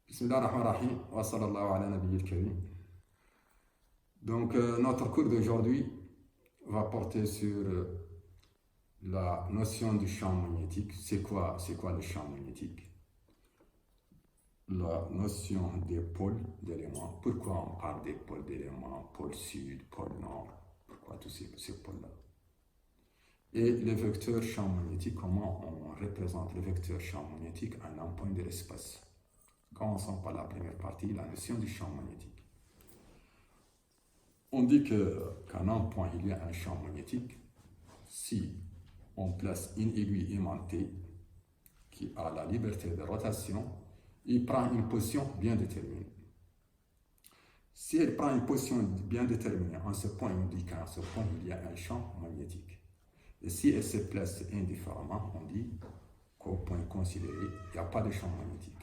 Bismillah ar-Rahman ar-Rahim, wa sallallahu ala nabiyyil karim. Donc, notre cours d'aujourd'hui va porter sur la notion du champ magnétique. C'est quoi le champ magnétique? La notion des pôles d'éléments. Pourquoi on parle des pôles d'éléments, pôle sud, pôle nord? Pourquoi tous ces pôles-là? Et le vecteur champ magnétique, comment on représente le vecteur champ magnétique à un point de l'espace? Commençons par la première partie, la notion du champ magnétique. On dit qu'à un point, il y a un champ magnétique si on place une aiguille aimantée qui a la liberté de rotation, il prend une position bien déterminée. Si elle prend une position bien déterminée, en ce point, on dit qu'à ce point, il y a un champ magnétique. Et si elle se place indifféremment, on dit qu'au point considéré, il n'y a pas de champ magnétique.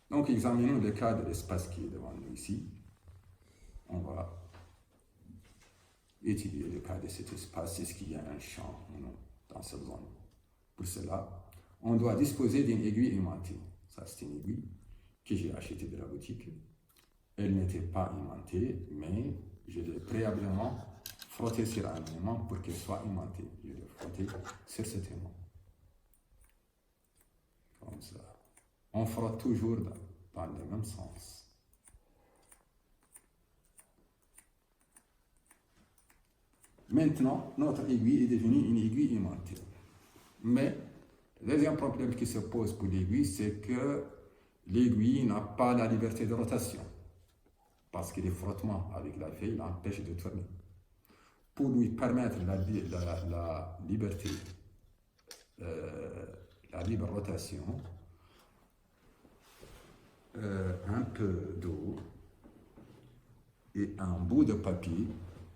Donc, examinons le cas de l'espace qui est devant nous ici. On va étudier le cas de cet espace. Est-ce qu'il y a un champ ou non dans cette zone? Pour cela, on doit disposer d'une aiguille aimantée. Ça, c'est une aiguille que j'ai achetée de la boutique. Elle n'était pas aimantée, mais je l'ai préalablement frottée sur un aimant pour qu'elle soit aimantée. Je l'ai frottée sur cet aimant. Comme ça. On frotte toujours dans le même sens. Maintenant, notre aiguille est devenue une aiguille aimantée. Mais le deuxième problème qui se pose pour l'aiguille, c'est que l'aiguille n'a pas la liberté de rotation. Parce que les frottements avec la feuille l'empêchent de tourner. Pour lui permettre la liberté, la libre rotation, un peu d'eau et un bout de papier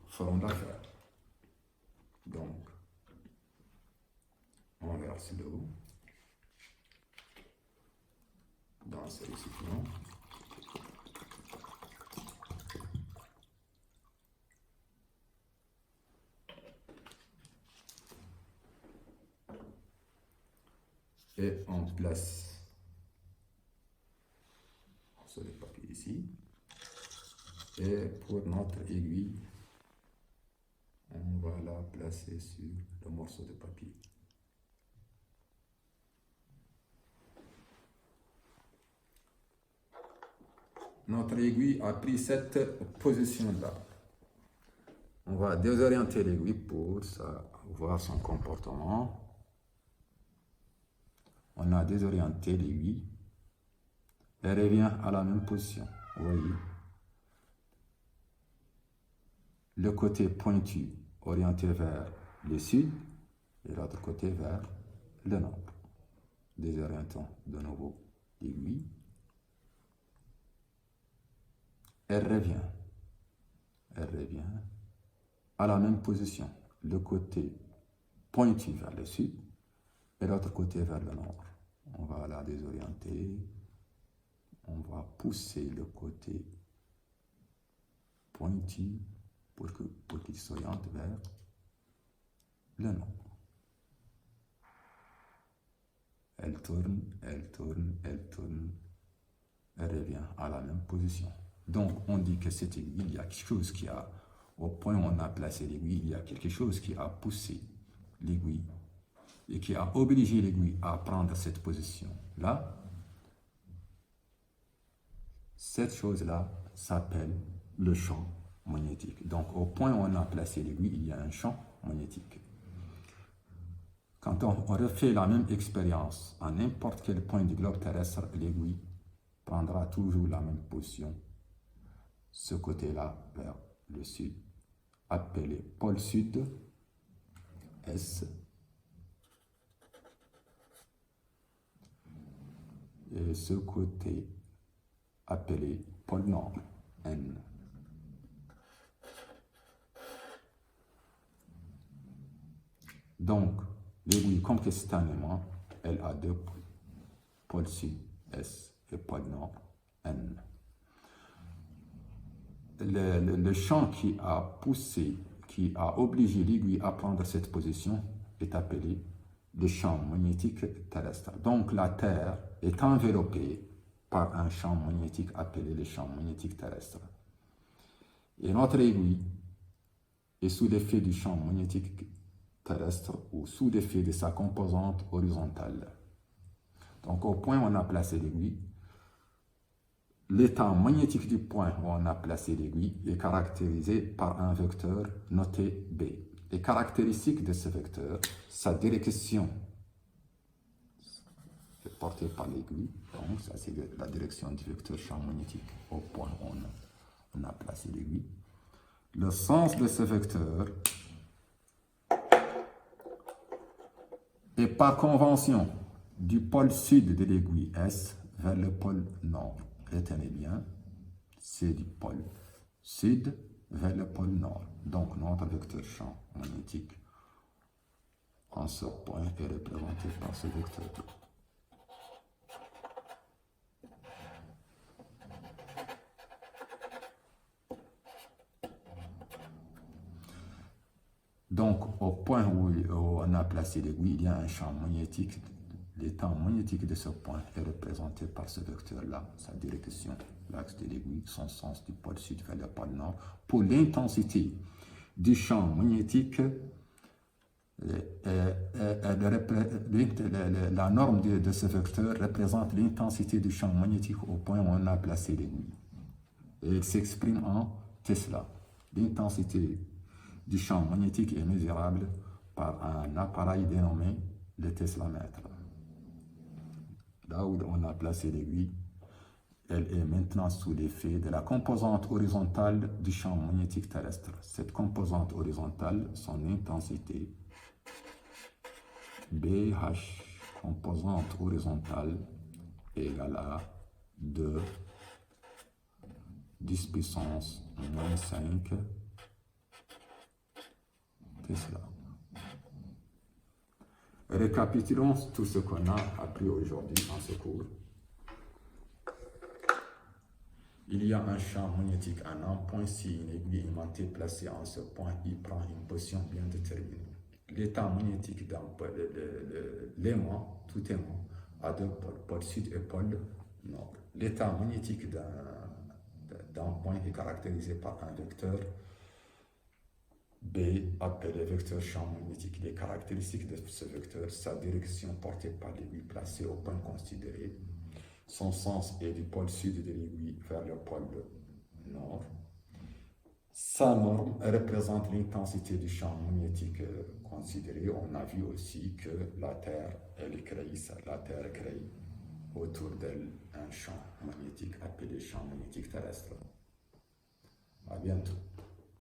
feront l'affaire. Donc, on verse l'eau dans ce récipient. Et on place sur le papier ici. Et pour notre aiguille, on va la placer sur le morceau de papier. Notre aiguille a pris cette position-là. On va désorienter l'aiguille pour voir son comportement. On a désorienté l'aiguille. Elle revient à la même position. Vous voyez. Le côté pointu orienté vers le sud et l'autre côté vers le nord. Désorientons de nouveau l'aiguille. Elle revient à la même position. Le côté pointu vers le sud et l'autre côté vers le nord. On va la désorienter. On va pousser le côté pointu pour qu'il s'oriente vers le nord. Elle tourne, elle revient à la même position. Donc, on dit que cette aiguille, il y a quelque chose qui a, au point où on a placé l'aiguille, il y a quelque chose qui a poussé l'aiguille et qui a obligé l'aiguille à prendre cette position-là. Cette chose-là s'appelle le champ magnétique. Donc, au point où on a placé l'aiguille, il y a un champ magnétique. Quand on refait la même expérience à n'importe quel point du globe terrestre, l'aiguille prendra toujours la même position, ce côté-là vers le sud, appelé pôle sud, S, et ce côté appelé pôle nord, N. Donc, l'aiguille, comme que c'est un aimant, elle a deux pôles, pôle sud, S, et pôle nord, N. Le champ qui a poussé, qui a obligé l'aiguille à prendre cette position est appelé le champ magnétique terrestre. Donc, la Terre est enveloppée par un champ magnétique appelé le champ magnétique terrestre. Et notre aiguille est sous l'effet du champ magnétique terrestre ou sous l'effet de sa composante horizontale. Donc au point où on a placé l'aiguille, l'état magnétique du point où on a placé l'aiguille est caractérisé par un vecteur noté B. Les caractéristiques de ce vecteur, sa direction est portée par l'aiguille, donc ça c'est la direction du vecteur champ magnétique au point où on a placé l'aiguille. Le sens de ce vecteur est par convention du pôle sud de l'aiguille S vers le pôle nord. Retenez bien, c'est du pôle sud vers le pôle nord. Donc notre vecteur champ magnétique en ce point est représenté par ce vecteur. Donc, au point où on a placé l'aiguille, il y a un champ magnétique. L'état magnétique de ce point est représenté par ce vecteur-là, sa direction, l'axe de l'aiguille, son sens du pôle sud vers le pôle nord. Pour l'intensité du champ magnétique, la norme de ce vecteur représente l'intensité du champ magnétique au point où on a placé l'aiguille. Et il s'exprime en Tesla. L'intensité du champ magnétique est mesurable par un appareil dénommé le teslamètre. Là où on a placé l'aiguille, elle est maintenant sous l'effet de la composante horizontale du champ magnétique terrestre. Cette composante horizontale, son intensité, BH, composante horizontale, égale à 2 10 puissance moins 5 Tesla. Récapitulons tout ce qu'on a appris aujourd'hui dans ce cours. Il y a un champ magnétique à un point si une aiguille aimantée placée en ce point y prend une position bien déterminée. L'état magnétique d'un l'aimant, tout aimant, a deux pôles, pôle sud et pôle nord. L'état magnétique d'un point est caractérisé par un vecteur B appelé vecteur champ magnétique. Les caractéristiques de ce vecteur, sa direction portée par l'aiguille placée au point considéré, son sens est du pôle sud de l'aiguille vers le pôle nord. Sa norme représente l'intensité du champ magnétique considéré. On a vu aussi que la Terre crée autour d'elle un champ magnétique appelé champ magnétique terrestre. À bientôt.